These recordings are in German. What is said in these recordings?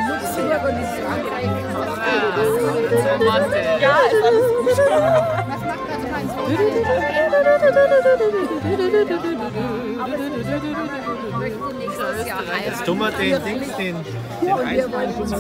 Luxemburg und in Frankreich. Ja, ist alles gut. Jetzt tun wir den Dings, den Eiswein von der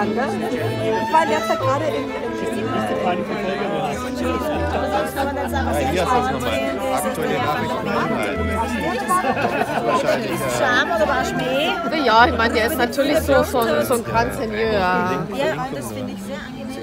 Ich war derzeit gerade in hier ist das nochmal. Aktuelle Nachrichten anhalten. Scham oder war Schmäh? Ja, ich meine, der ist natürlich so ein Grand Seigneur. Ja, das finde ich sehr angenehm.